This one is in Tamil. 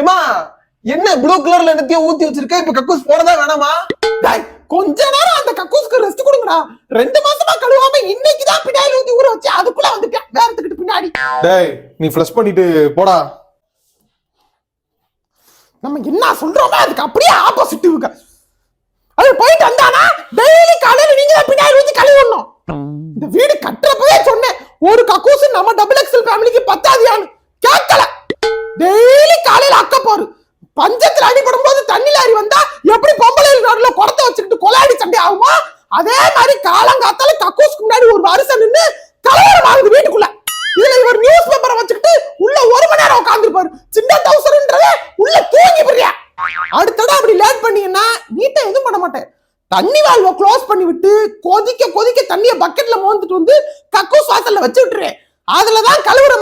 ஏமா என்ன ப்ளூ கலர்ல என்னத்தையும் ஊத்தி வச்சிருக்க? இப்ப கக்கூஸ் போனதா வேணாமா? கொஞ்ச நேரம் அந்த கக்கூஸ்க்கு ரெஸ்ட் கொடுங்கடா. 2 மாசமா கழுவாம இன்னைக்குதான் பின்னாடி ஊத்தி ஊற வச்சு அதுக்குள்ள வந்துட்டேன் வேறத்துக்கிட்டு பின்னாடி. டேய் நீ ஃப்ளஷ் பண்ணிட்டு போடா. நம்ம என்ன சொல்றோமோ அதுக்கு அப்படியே ஆப்போசிட் இருக்கு. அது போயிட்டு வந்தானா டெய்லி காலையில நீங்க தான் பின்னாடி ஊத்தி கழுவணும். இந்த வீடு கட்டுறப்பவே சொன்னேன் ஒரு கக்கூஸ் நம்ம டபுள் எக்ஸல் ஃபேமிலிக்கு பத்தாதியான்னு. கேட்கல. டெய்லி காலையில அக்க போரு. பஞ்சத்துல அடிபடும் போது தண்ணி லாரி வந்தா எப்படி பொம்பளைகள் நடுல குடத்தை வச்சுக்கிட்டு கொலாடி சண்டை ஆகுமா அதே மாதிரி காலங்காத்தால கக்கூஸ்க்கு முன்னாடி ஒரு வருஷம் நின்று கலவரம் ஆகுது வீட்டுக்குள்ள. இதுல இவர் நியூஸ் பேப்பரை வச்சுக்கிட்டு உள்ள 1 மணி நேரம் உட்காந்துருப்பாரு. சின்ன டவுசர்ன்றத உள்ள தூங்கி போறியா. அடுத்தடா அப்படி லேட் பண்ணீங்கன்னா நீட்டா எதுவும் பண்ண மாட்டேன். தண்ணி வால்வை க்ளோஸ் பண்ணி விட்டு கொதிக்க கொதிக்க தண்ணியை பக்கெட்ல மோந்துட்டு வந்து கக்கூஸ் வாசல்ல வச்சு விட்டுறேன். அதுலதான் கழுவுற